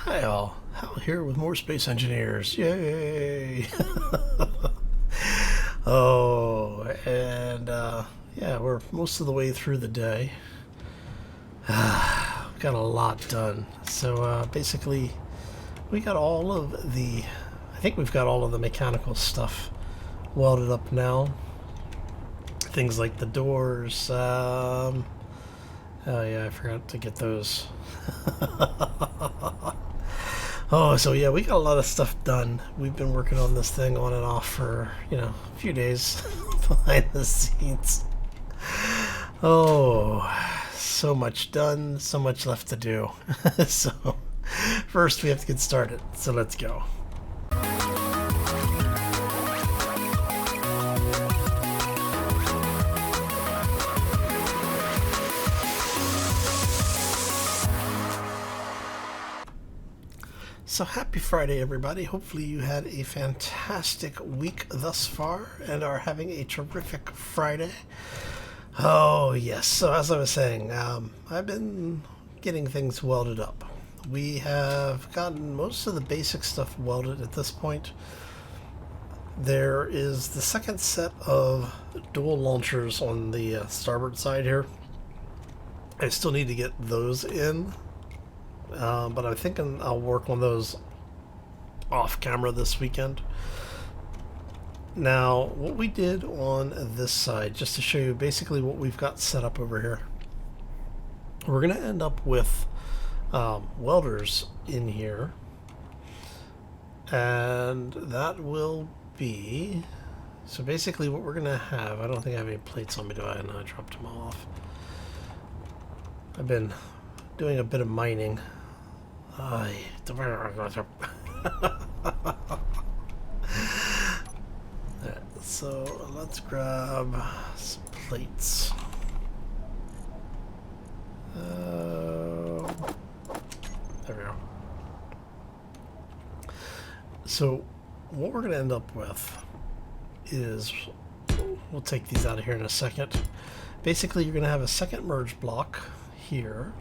Hi all, Hal here with more Space Engineers. Yay! Oh, and yeah, we're most of the way through the day. We've got a lot done. So basically, we got all of the, I think we've got all of the mechanical stuff welded up now. Things like the doors. Oh yeah, I forgot to get those. Oh, so yeah, we got a lot of stuff done. We've been working on this thing on and off for, a few days behind the scenes. Oh, so much done, so much left to do. So, first we have to get started. So let's go. So happy Friday, everybody. Hopefully you had a fantastic week thus far and are having a terrific Friday. Oh, yes. So as I was saying, I've been getting things welded up. We have gotten most of the basic stuff welded at this point. There is the second set of dual launchers on the starboard side here. I still need to get those in. But I'm thinking I'll work on those off camera this weekend. Now, what we did on this side, just to show you basically what we've got set up over here, we're going to end up with welders in here, and that will be, so basically what we're going to have, I don't think I have any plates on me, do I? No, I dropped them all off. I've been doing a bit of mining. So let's grab some plates. There we go. So what we're going to end up with is, we'll take these out of here in a second. Basically, you're going to have a second merge block here.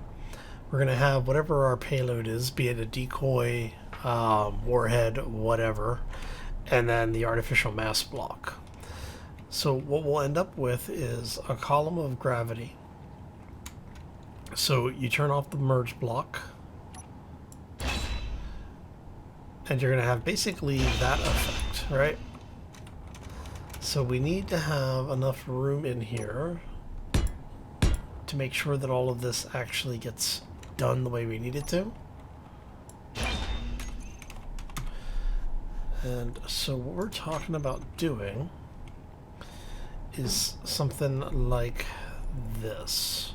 We're going to have whatever our payload is, be it a decoy, warhead, whatever, and then the artificial mass block. So what we'll end up with is a column of gravity. So you turn off the merge block, and you're going to have basically that effect, right? So we need to have enough room in here to make sure that all of this actually gets done the way we need it to. And so what we're talking about doing is something like this.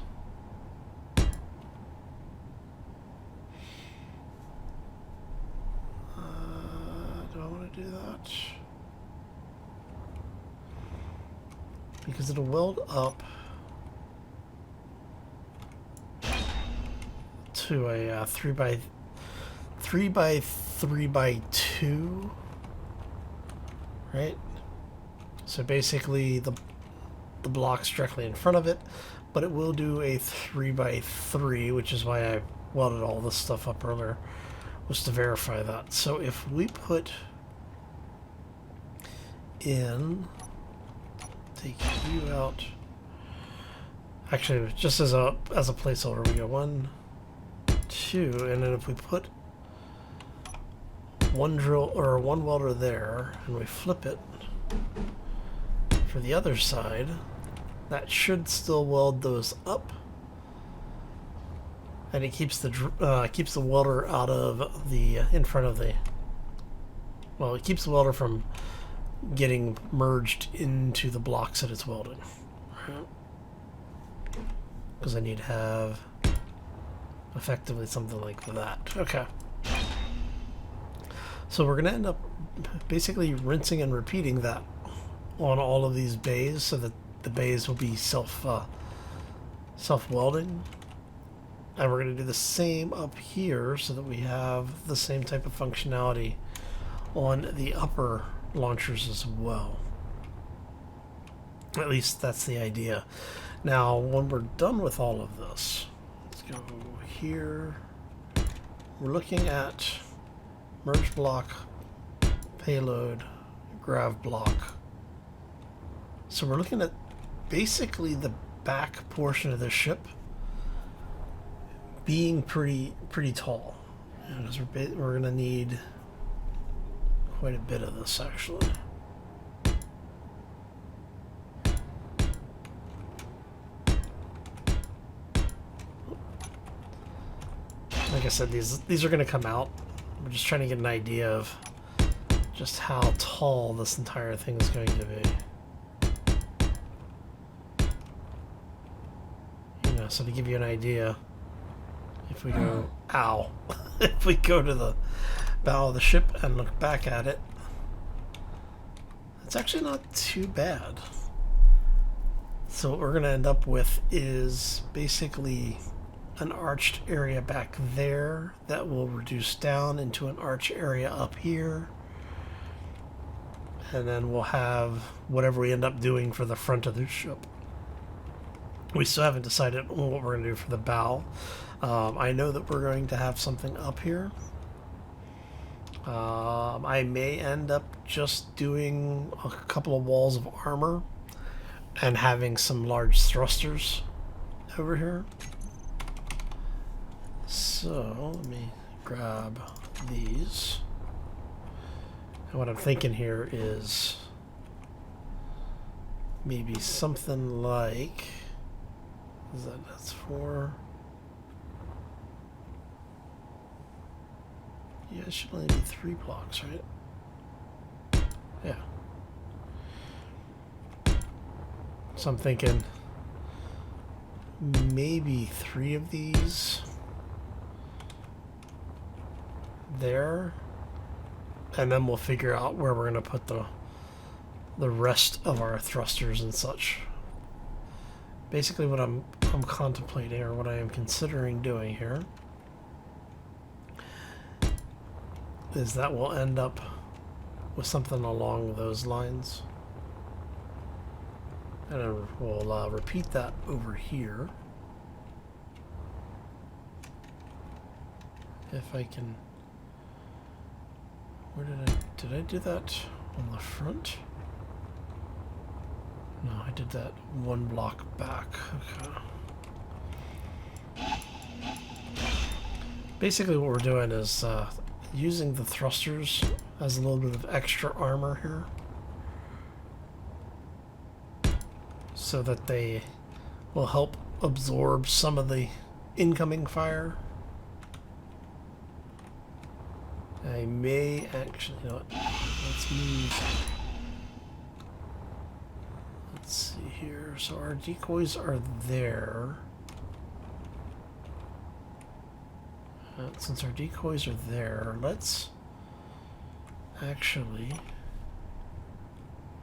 Do I want to do that? Because it'll weld up to a 3 by 3 by 2, right? So basically the block's directly in front of it, but it will do a 3 by 3, which is why I welded all this stuff up earlier, was to verify that. So if we put in, take you out, actually just as a placeholder, we go 1, 2, and then if we put one drill or one welder there and we flip it for the other side, that should still weld those up, and it keeps the welder out of the in front of the, well, it keeps the welder from getting merged into the blocks that it's welding, because I need to have effectively something like that. Okay. So we're going to end up basically rinsing and repeating that on all of these bays, so that the bays will be self-welding. And we're going to do the same up here so that we have the same type of functionality on the upper launchers as well. At least that's the idea. Now, when we're done with all of this, let's go here, we're looking at merge block, payload, grav block. So we're looking at basically the back portion of the ship being pretty tall. Because we're going to need quite a bit of this, actually. Like I said, these are going to come out. We're just trying to get an idea of just how tall this entire thing is going to be. So to give you an idea, if we go, ow, if we go to the bow of the ship and look back at it, it's actually not too bad. So what we're going to end up with is basically an arched area back there that will reduce down into an arch area up here. And then we'll have whatever we end up doing for the front of the ship. We still haven't decided what we're going to do for the bow. I know that we're going to have something up here. I may end up just doing a couple of walls of armor and having some large thrusters over here. So let me grab these. And what I'm thinking here is maybe something like... That's 4. Yeah, it should only be 3 blocks, right? Yeah. So I'm thinking maybe 3 of these there, and then we'll figure out where we're going to put the rest of our thrusters and such. Basically what I'm contemplating, or what I am considering doing here, is that we'll end up with something along those lines. And then we'll repeat that over here. If I can... Where did I do that on the front? No, I did that 1 block back. Okay. Basically what we're doing is using the thrusters as a little bit of extra armor here, so that they will help absorb some of the incoming fire. I may actually, you know what, let's move. Let's see here. So our decoys are there. Since our decoys are there, let's actually...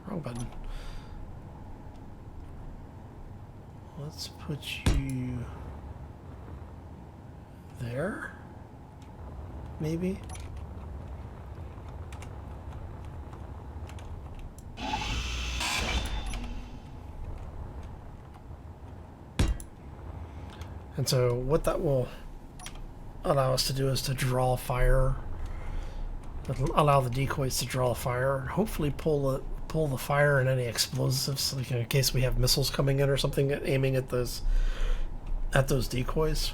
Wrong button. Let's put you there, maybe? And so what that will allow us to do is to draw fire, allow the decoys to draw fire, and hopefully pull the fire and any explosives, like in case we have missiles coming in or something aiming at those decoys.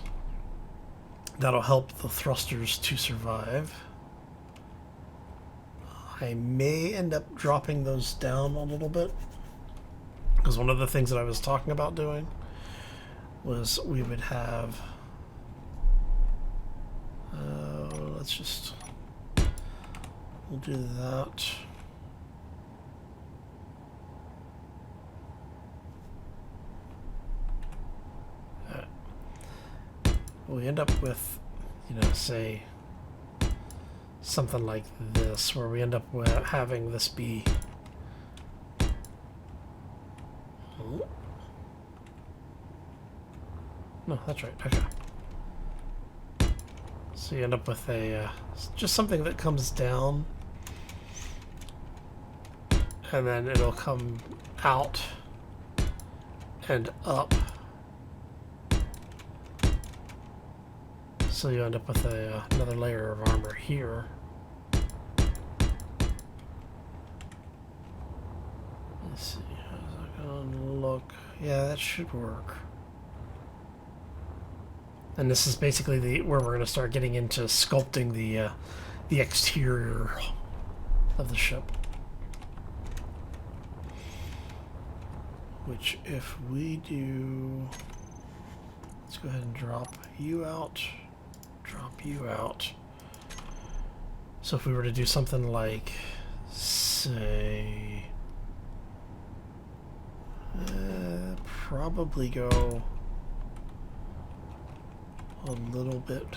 That'll help the thrusters to survive. I may end up dropping those down a little bit, because one of the things that I was talking about doing was we would have we'll do that. We end up with, you know, say something like this, where we end up with having this be no, that's right, okay. So you end up with a just something that comes down, and then it'll come out and up. So you end up with another layer of armor here. Let's see, how's that gonna look? Yeah, that should work. And this is basically where we're gonna start getting into sculpting the exterior of the ship. Which, if we do, let's go ahead and drop you out. Drop you out. So if we were to do something like, say, probably go a little bit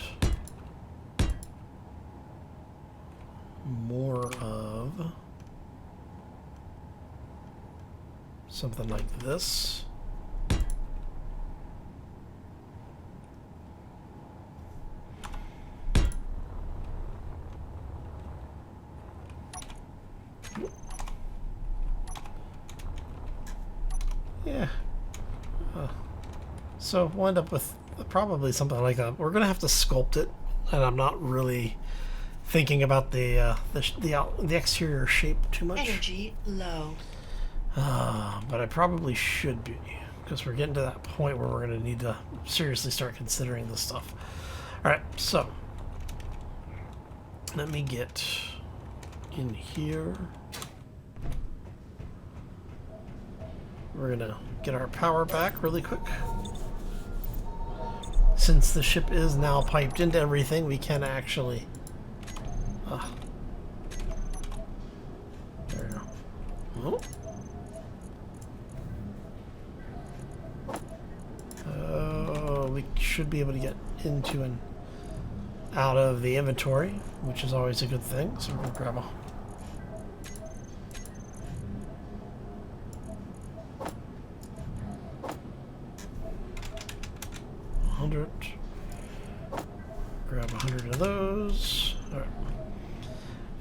more of something like this. Yeah. So we'll end up with probably something like that. We're gonna have to sculpt it, and I'm not really thinking about the exterior shape too much. Energy low. But I probably should be, because we're getting to that point where we're gonna need to seriously start considering this stuff. All right, so let me get in here. We're gonna get our power back really quick. Since the ship is now piped into everything, we can actually... there we go. Oh. We should be able to get into and out of the inventory, which is always a good thing. So we're gonna grab a... grab 100 of those. All right.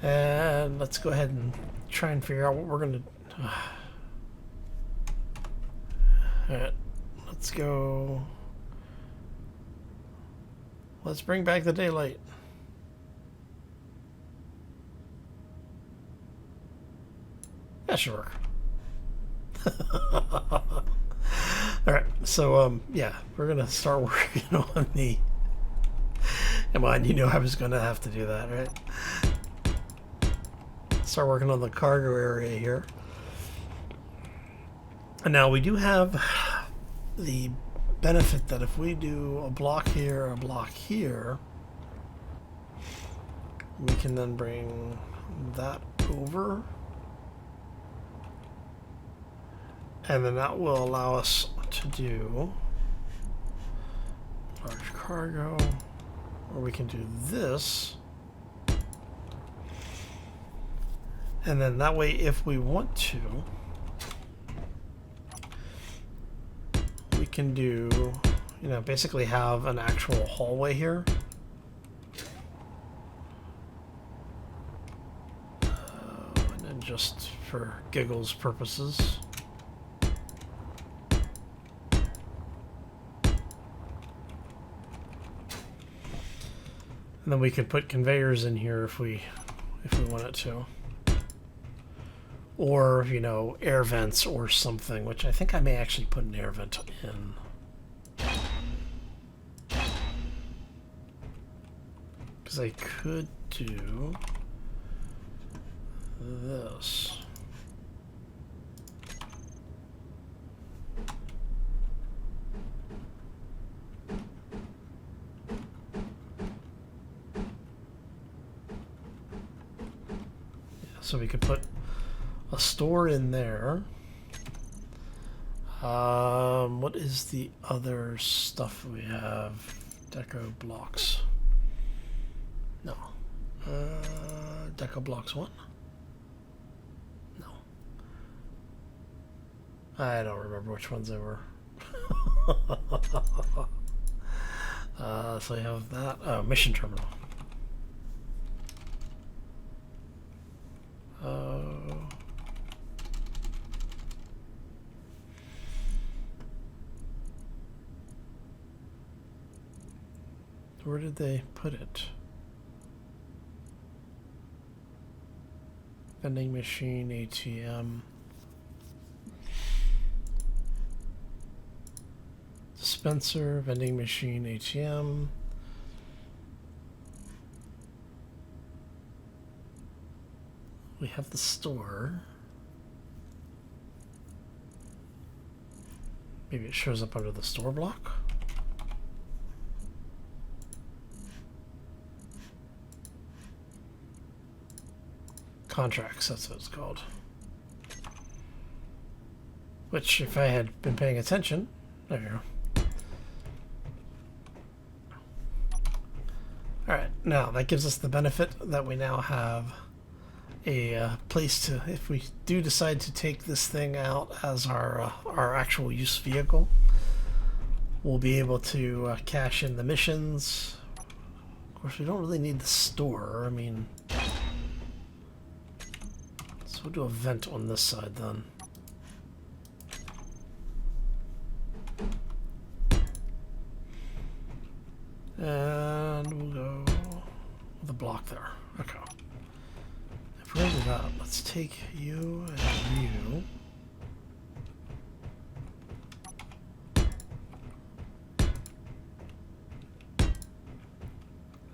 And let's go ahead and try and figure out what we're going to... All right. Let's go... Let's bring back the daylight. That should work. Alright, so, yeah, we're going to start working on the... Come on, you know I was going to have to do that, right? Start working on the cargo area here. And now we do have the benefit that if we do a block here, a block here, we can then bring that over. And then that will allow us to do large cargo, or we can do this. And then that way, if we want to, we can do, you know, basically have an actual hallway here. And then just for giggles purposes. And then we could put conveyors in here if we wanted to. Or, you know, air vents or something, which I think I may actually put an air vent in. Because I could do this. So we could put a store in there. What is the other stuff we have? Deco blocks. No. Deco blocks 1? No. I don't remember which ones they were. So we have that. Oh, mission terminal. Where did did they put it? Vending machine, ATM. Dispenser, vending machine, ATM. We have the store. Maybe it shows up under the store block. Contracts, that's what it's called. Which, if I had been paying attention, there you go. Alright, now that gives us the benefit that we now have a place to, if we do decide to take this thing out as our actual use vehicle, we'll be able to cash in the missions. Of course, we don't really need the store. I mean, so we'll do a vent on this side then. And we'll go with a block there. Okay. If we're going to do that, let's take you and you.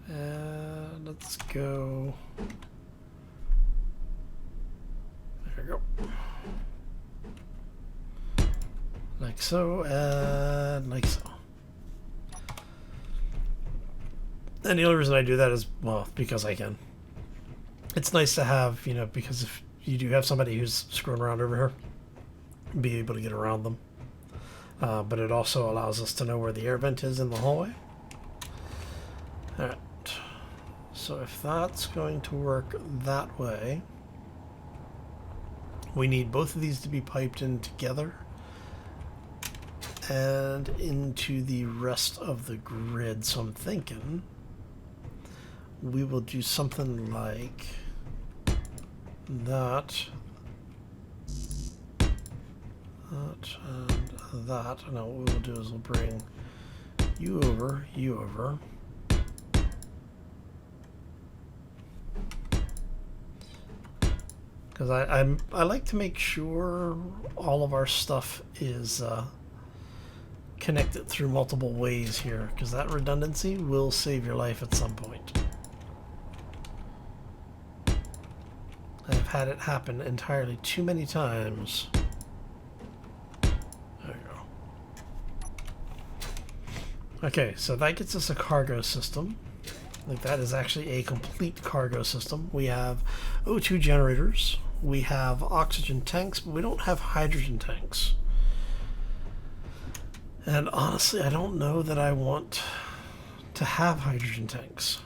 And let's go. There we go. Like so, and like so. And the only reason I do that is, well, because I can. It's nice to have, you know, because if you do have somebody who's screwing around over here, be able to get around them. But it also allows us to know where the air vent is in the hallway. Alright. So if that's going to work that way, we need both of these to be piped in together and into the rest of the grid. So I'm thinking we will do something like that, and that. Now what we will do is we'll bring you over, because I like to make sure all of our stuff is connected through multiple ways here, because that redundancy will save your life at some point. I've had it happen entirely too many times. There you go. Okay, so that gets us a cargo system. Like, that is actually a complete cargo system. We have O2 generators. We have oxygen tanks, but we don't have hydrogen tanks. And honestly, I don't know that I want to have hydrogen tanks,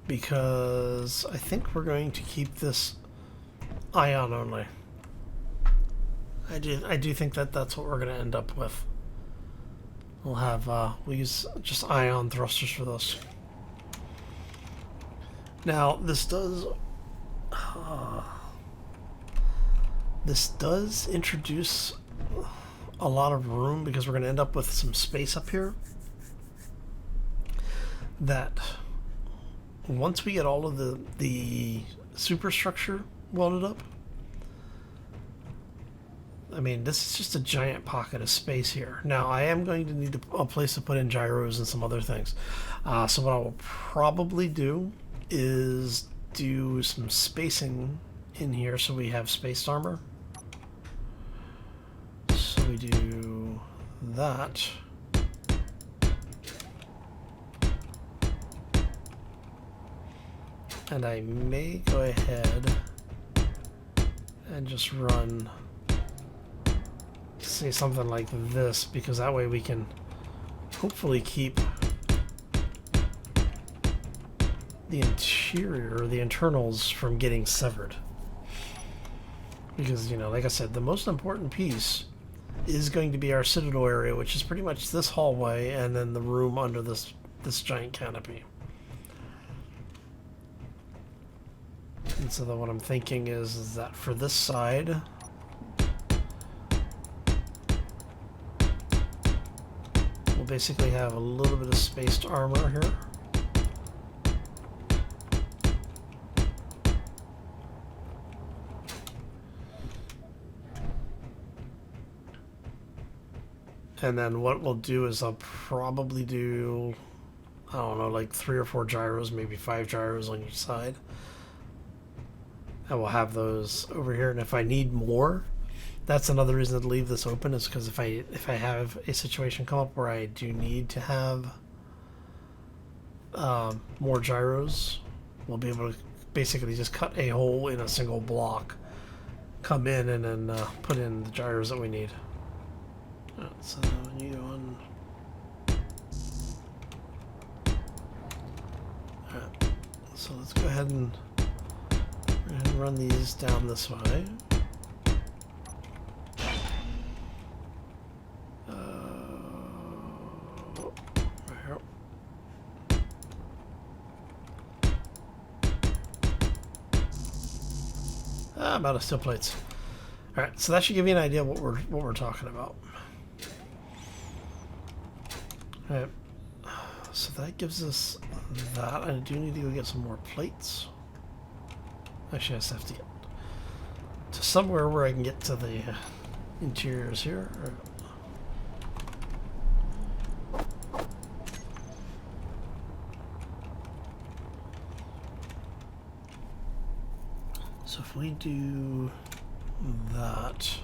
because I think we're going to keep this ion only. I do think that that's what we're going to end up with. We'll have we'll use just ion thrusters for this. Now this does introduce a lot of room, because we're going to end up with some space up here that, once we get all of the superstructure welded up, I mean, this is just a giant pocket of space here. Now, I am going to need a place to put in gyros and some other things. So what I will probably do is do some spacing in here so we have spaced armor. So we do that. And I may go ahead and just run, say something like this, because that way we can hopefully keep the interior, or the internals, from getting severed. Because, you know, like I said, the most important piece is going to be our citadel area, which is pretty much this hallway and then the room under this giant canopy. And so then what I'm thinking is that for this side, we'll we'll basically have a little bit of spaced armor here. And then what we'll do is I'll probably do, I don't know, like 3 or 4 gyros, maybe 5 gyros on each side. And we'll have those over here. And if I need more, that's another reason to leave this open, is because if I have a situation come up where I do need to have more gyros, we'll be able to basically just cut a hole in a single block, come in, and then put in the gyros that we need. So we need one. Alright, so let's go ahead and run these down this way. Right here. I'm out of steel plates. Alright, so that should give you an idea of what we're talking about. Alright, so that gives us that. I do need to go get some more plates. Actually, I just have to get to somewhere where I can get to the interiors here. So if we do that,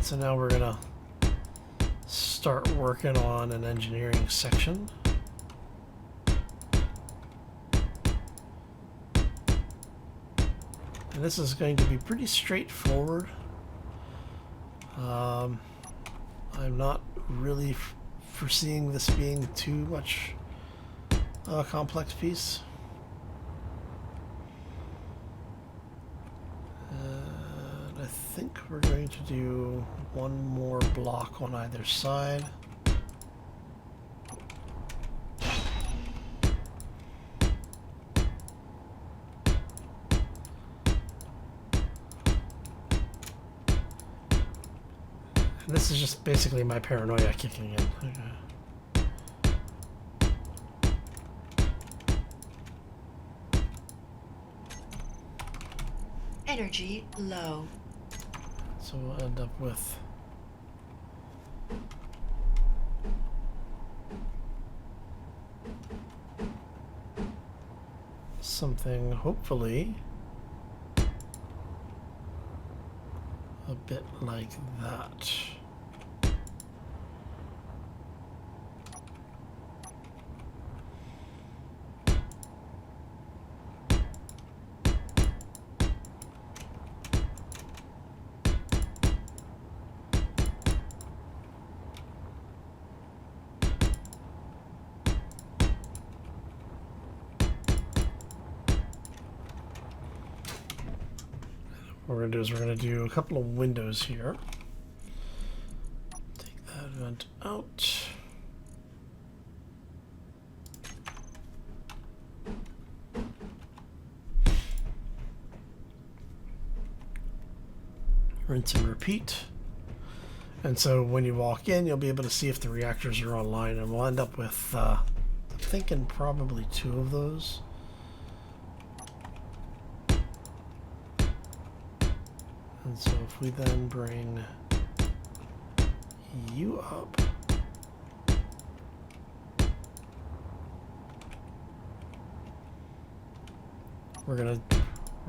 so now we're gonna start working on an engineering section. And this is going to be pretty straightforward. I'm not really foreseeing this being too much a complex piece. And I think we're going to do one more block on either side. And this is just basically my paranoia kicking in. Okay. Energy low. So we'll end up with something hopefully a bit like that. What we're going to do is we're going to do a couple of windows here. Take that vent out. Rinse and repeat. And so when you walk in, you'll be able to see if the reactors are online, and we'll end up with, I'm thinking probably 2 of those. And so if we then bring you up, we're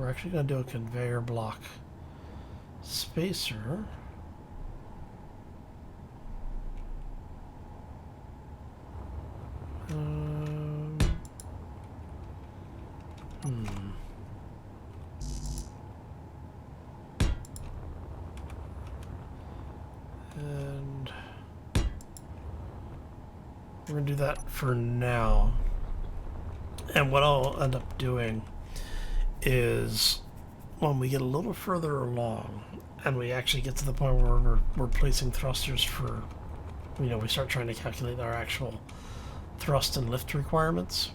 actually gonna do a conveyor block spacer. And we're going to do that for now. And what I'll end up doing is when we get a little further along and we actually get to the point where we're placing thrusters for, you know, we start trying to calculate our actual thrust and lift requirements,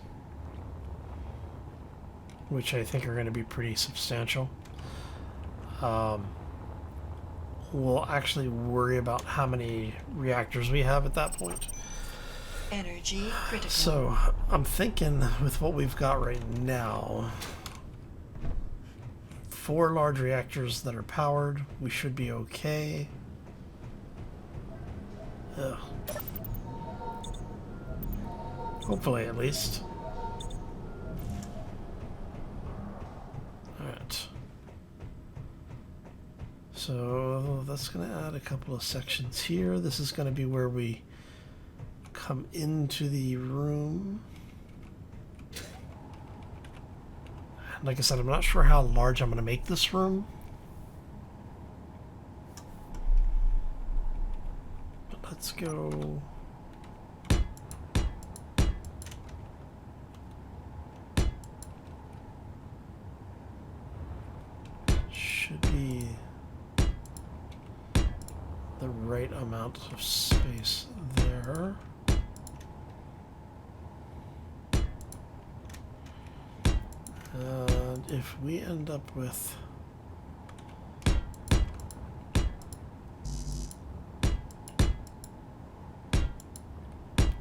which I think are going to be pretty substantial. we'll actually worry about how many reactors we have at that point. Energy critical. So I'm thinking with what we've got right now, 4 large reactors that are powered, we should be okay. Ugh. Hopefully, at least. Alright. So that's going to add a couple of sections here. This is going to be where we come into the room. Like I said, I'm not sure how large I'm going to make this room. But let's go. Should be the right amount of space there. And if we end up with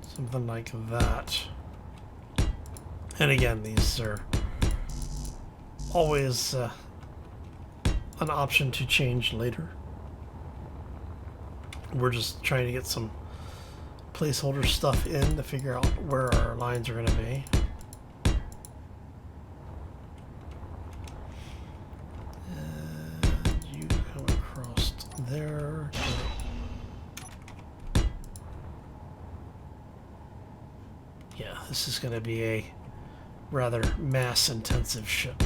something like that, and again, these are always an option to change later. We're just trying to get some placeholder stuff in to figure out where our lines are going to be. And you come across there. Yeah, this is going to be a rather mass-intensive ship.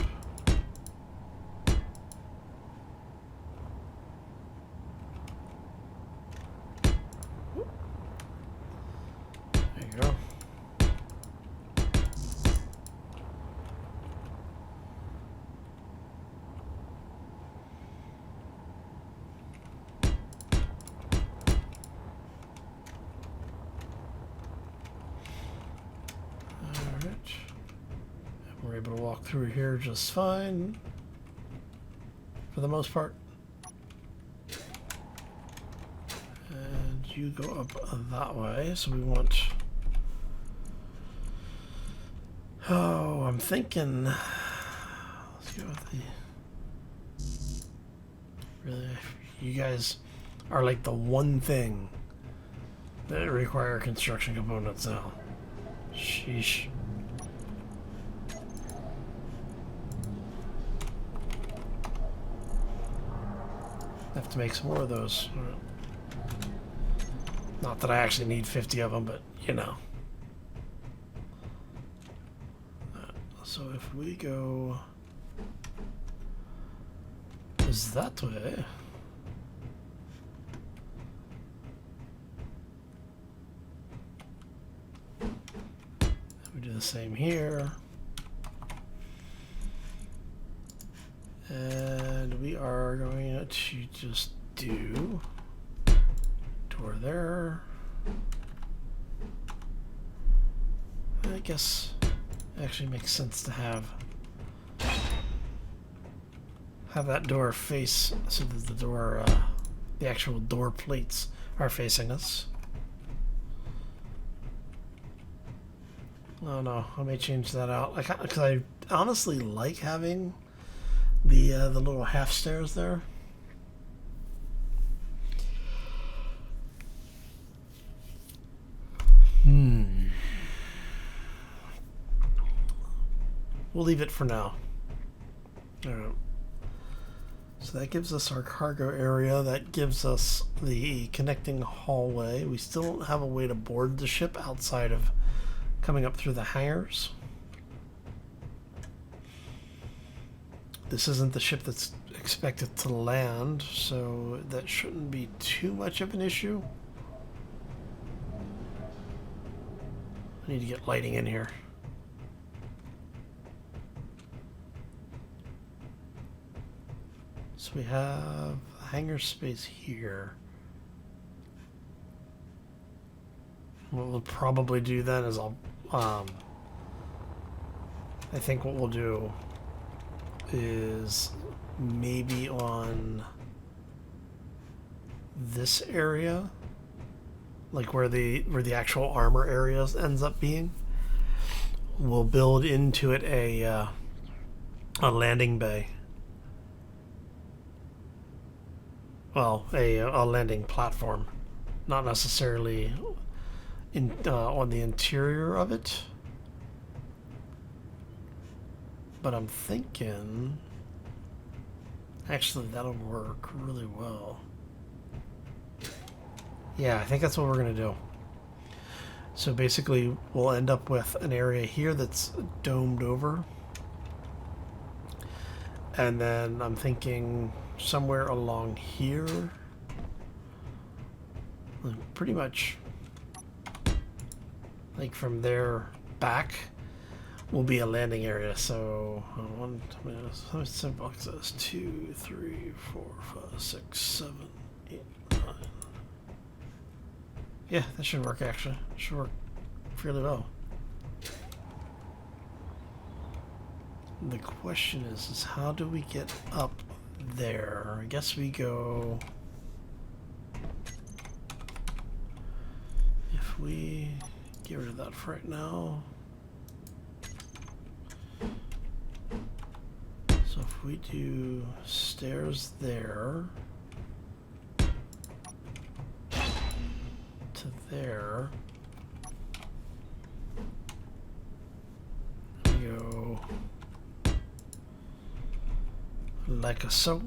We're able to walk through here just fine for the most part. And you go up that way, so we want... Oh, I'm thinking... Let's go with the... Really, you guys are like the one thing that require construction components now. Sheesh. Have to make some more of those. Not that I actually need 50 of them, but you know. So if we go is that way, we do the same here. And we are going to just do door there. I guess it actually makes sense to have that door face so that the door, the actual door plates are facing us. Oh no, I may change that out. Because I honestly like having the little half stairs there. We'll leave it for now. Alright. So that gives us our cargo area. That gives us the connecting hallway. We still don't have a way to board the ship outside of coming up through the hangars. This isn't the ship that's expected to land, so that shouldn't be too much of an issue. I need to get lighting in here. So we have hangar space here. What we'll probably do then is I think what we'll do is maybe on this area, like where the actual armor area ends up being, we'll build into it a landing bay. Well, a landing platform, not necessarily on the interior of it, but I'm thinking actually that'll work really well. Yeah, I think that's what we're gonna do. So basically we'll end up with an area here that's domed over, and then I'm thinking somewhere along here, pretty much like from there back will be a landing area. So one, how many 7 boxes? 2, 3, 4, 5, 6, 7, 8, 9. Yeah, that should work actually. Should work fairly well. The question is how do we get up there? I guess we go. If we get rid of that for right now. So if we do stairs there to there, we go like so.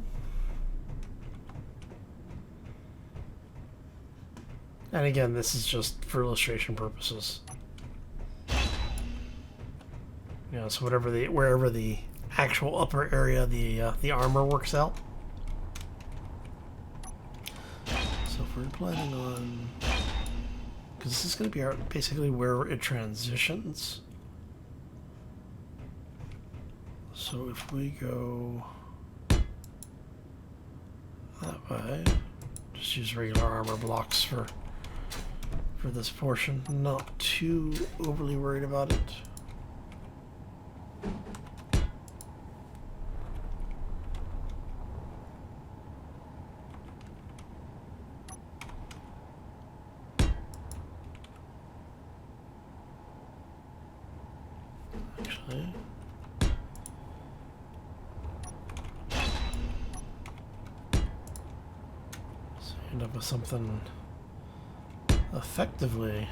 And again, this is just for illustration purposes. You know, so wherever the actual upper area, the armor works out. So if we're planning on, because this is going to be basically where it transitions. So if we go that way, just use regular armor blocks for this portion. Not too overly worried about it. Actually, so you end up with something effectively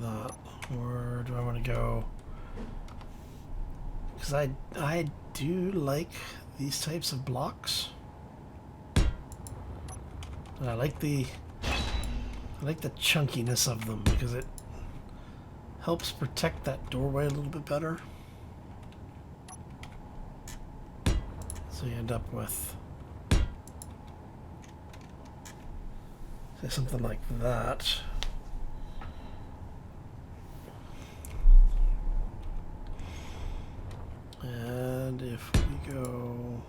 that. Where do I want to go? Because I do like these types of blocks, and I like the chunkiness of them because it helps protect that doorway a little bit better. So you end up with, say, something like that. And if we go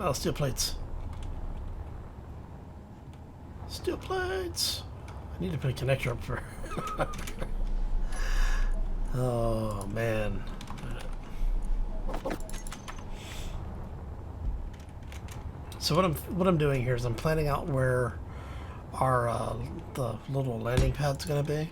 metal steel plates. Steel plates. I need to put a connector up for. Oh man. So what I'm doing here is I'm planning out where our the little landing pad's gonna be.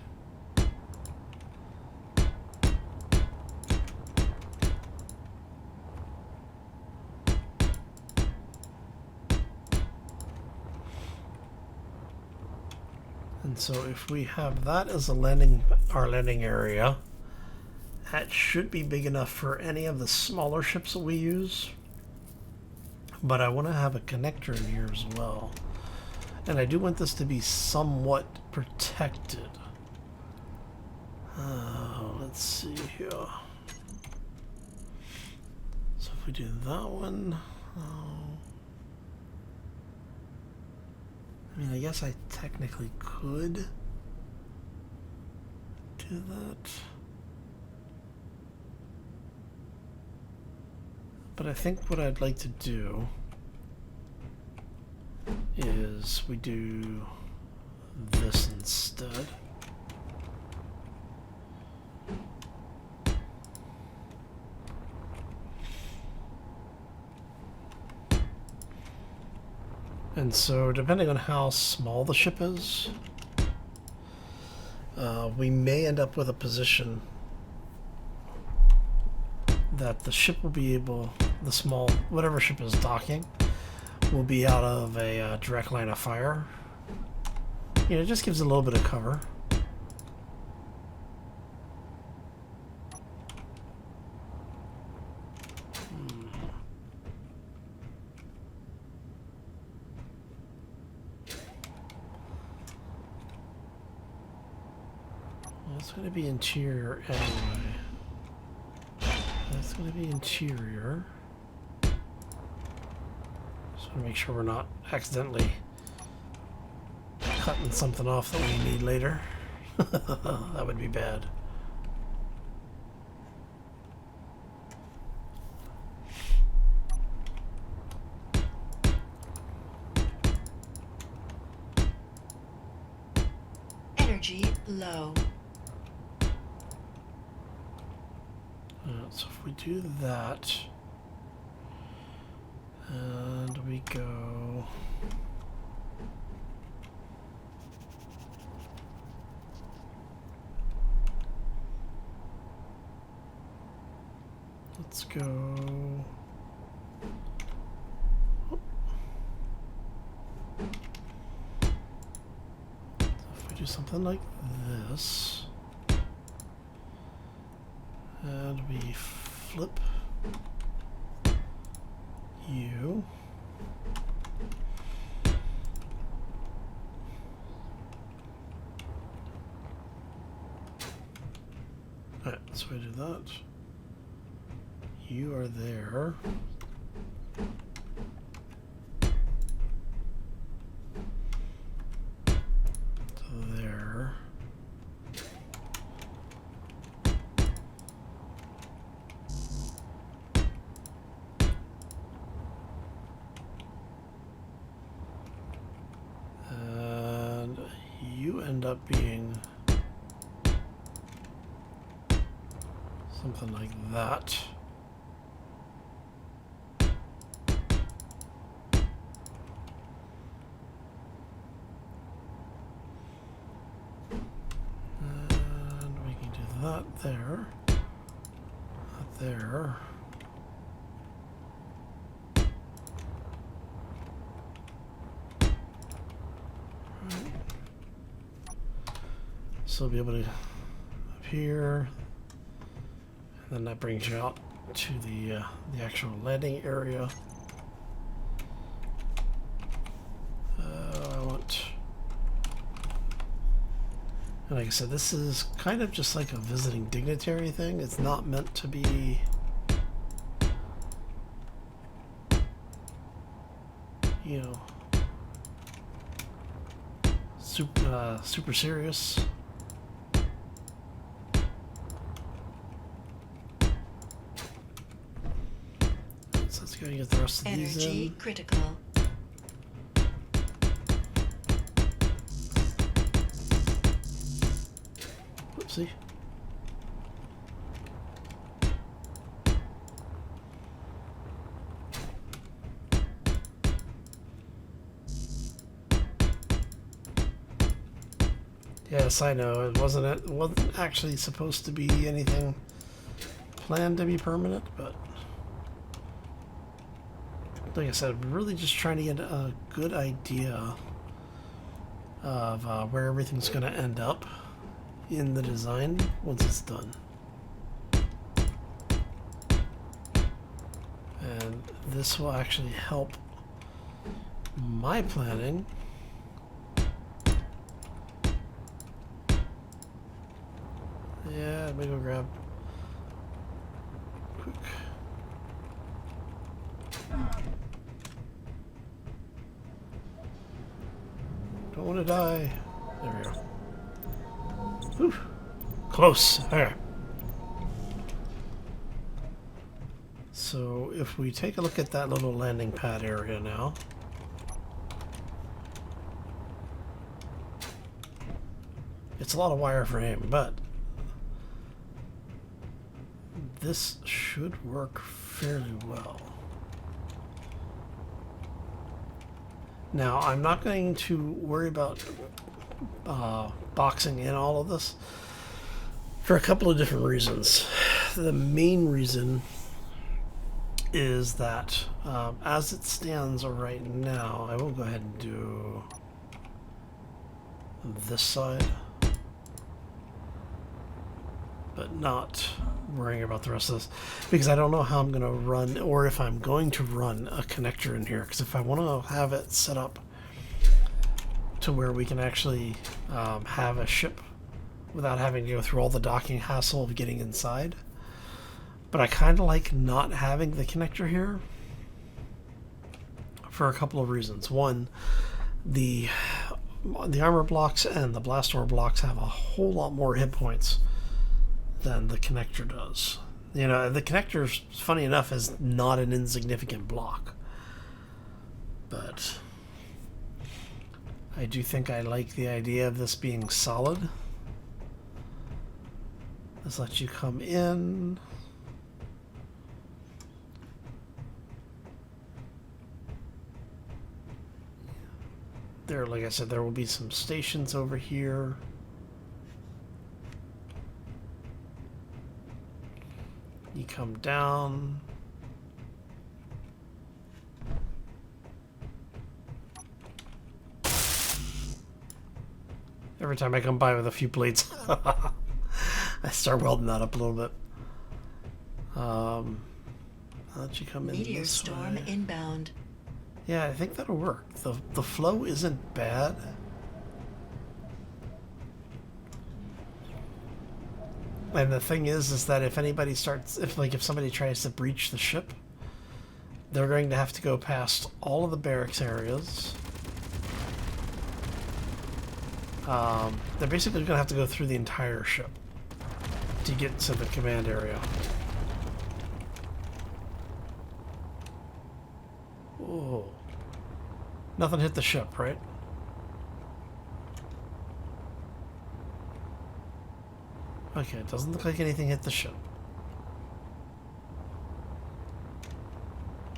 And so if we have that as our landing area, that should be big enough for any of the smaller ships that we use. But I want to have a connector in here as well. And I do want this to be somewhat protected. Let's see here. So if we do that one, I mean, I guess I technically could do that. But I think what I'd like to do is we do this instead. And so, depending on how small the ship is, we may end up with a position that the ship will be able, the small, whatever ship is docking, will be out of a direct line of fire. You know, it just gives a little bit of cover. It's going to be interior anyway. That's going to be interior. Just want to make sure we're not accidentally cutting something off that we need later. That would be bad. Energy low. So if we do that, and we go, let's go, if we do something like this, and we flip you. Alright, so we do that. You are there. To there. End up being something like that. And we can do that there, that there. So be able to up here, and then that brings you out to the actual landing area. I want, and like I said, this is kind of just like a visiting dignitary thing. It's not meant to be, you know, super serious. Gotta get the rest of these in. Energy critical. Whoopsie. Yes, I know. It wasn't actually supposed to be anything planned to be permanent, but like I said, really just trying to get a good idea of where everything's going to end up in the design once it's done. And this will actually help my planning. Yeah, let me go grab quick. Don't want to die. There we go. Whew. Close. There. So if we take a look at that little landing pad area now, it's a lot of wireframe, but this should work fairly well. Now, I'm not going to worry about boxing in all of this for a couple of different reasons. The main reason is that as it stands right now, I will go ahead and do this side, but not worrying about the rest of this, because I don't know how I'm going to run, or if I'm going to run a connector in here, because if I want to have it set up to where we can actually have a ship without having to go through all the docking hassle of getting inside. But I kind of like not having the connector here for a couple of reasons. One, the armor blocks and the blast door blocks have a whole lot more hit points than the connector does. You know, the connector, funny enough, is not an insignificant block. But I do think I like the idea of this being solid. This lets you come in. There, like I said, there will be some stations over here. You come down. Every time I come by with a few plates, I start welding that up a little bit. I'll let you come in. Meteor storm way. inbound. Yeah, I think that'll work. The flow isn't bad. And the thing is that if anybody starts, if somebody tries to breach the ship, they're going to have to go past all of the barracks areas. They're basically going to have to go through the entire ship to get to the command area. Oh. Nothing hit the ship, right? Okay, it doesn't look like anything hit the ship.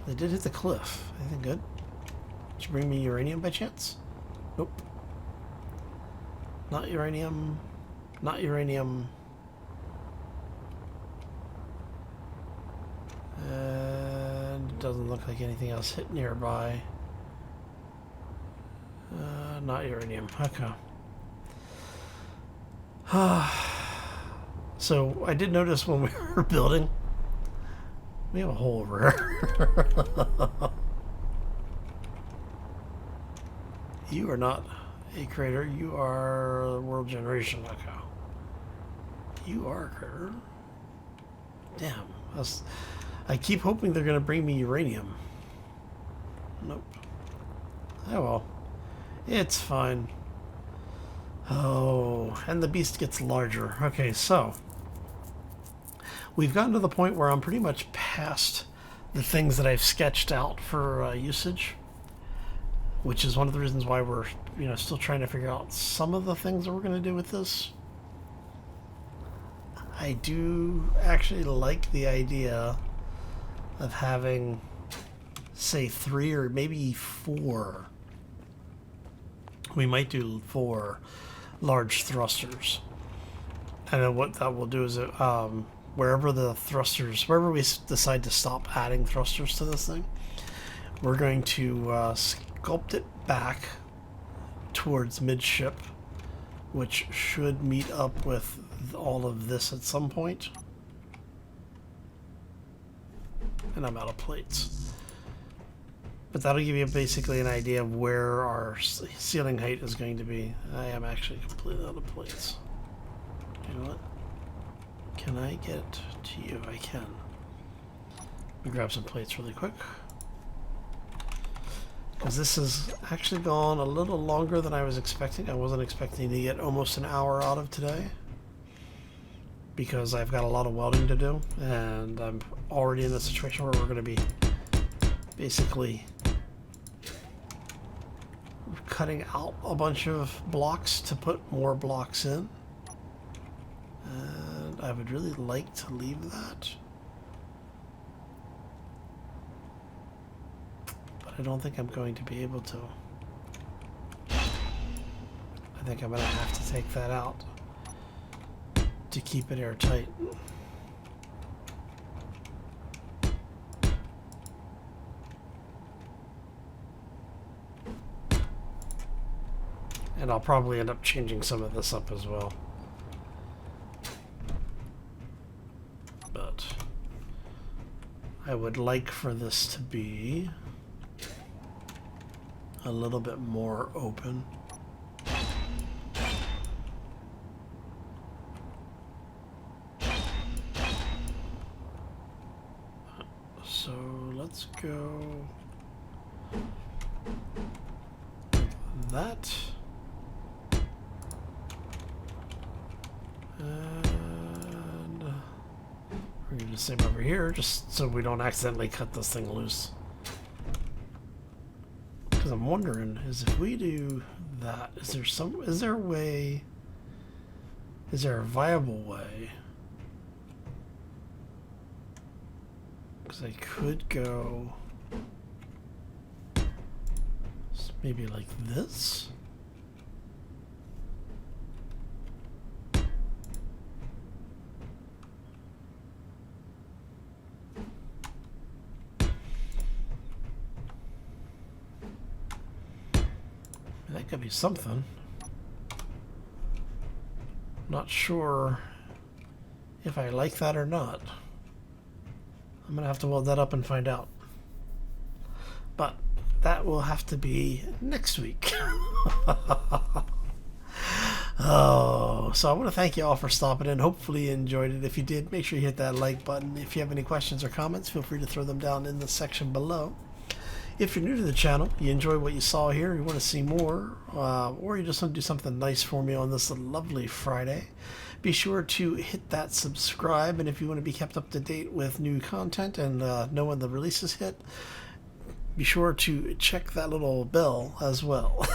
They did hit the cliff. Anything good? Did you bring me uranium by chance? Nope. Not uranium. Not uranium. And it doesn't look like anything else hit nearby. Not uranium. Okay. So I did notice when we were building, we have a hole over here. You are not a crater. You are world generation. Okay. You are a crater. Damn. I keep hoping they're going to bring me uranium. Nope. Oh well. It's fine. Oh, and the beast gets larger. Okay, so we've gotten to the point where I'm pretty much past the things that I've sketched out for usage, which is one of the reasons why we're, still trying to figure out some of the things that we're going to do with this. I do actually like the idea of having, say, 3 or maybe 4. We might do 4 large thrusters. And then what that will do is wherever we decide to stop adding thrusters to this thing, we're going to sculpt it back towards midship, which should meet up with all of this at some point. And I'm out of plates. But that'll give you basically an idea of where our ceiling height is going to be. I am actually completely out of plates. You know what? Can I get to you? I can. Let me grab some plates really quick. Because this has actually gone a little longer than I was expecting. I wasn't expecting to get almost an hour out of today. because I've got a lot of welding to do, and I'm already in a situation where we're going to be basically cutting out a bunch of blocks to put more blocks in, and I would really like to leave that, but I don't think I'm going to be able to. I think I'm going to have to take that out to keep it airtight. And I'll probably end up changing some of this up as well. But I would like for this to be a little bit more open. So let's go like that. And we're going to same over here just so we don't accidentally cut this thing loose. Because I'm wondering is if we do that, is there a way, is there a viable way? Because I could go maybe like this. That could be something. Not sure if I like that or not. I'm gonna have to weld that up and find out. But that will have to be next week. Oh, so I want to thank you all for stopping in. Hopefully you enjoyed it. If you did, make sure you hit that like button. If you have any questions or comments, feel free to throw them down in the section below. If you're new to the channel, you enjoy what you saw here, you want to see more, or you just want to do something nice for me on this lovely Friday, be sure to hit that subscribe. And if you want to be kept up to date with new content and know when the releases hit, be sure to check that little bell as well.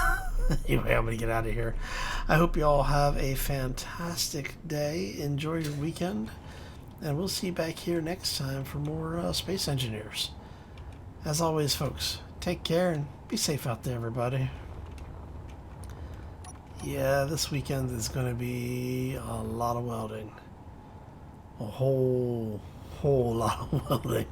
Anyway, I'm going to get out of here. I hope you all have a fantastic day. Enjoy your weekend. And we'll see you back here next time for more Space Engineers. As always, folks, take care and be safe out there, everybody. Yeah, this weekend is going to be a lot of welding. A whole lot of welding.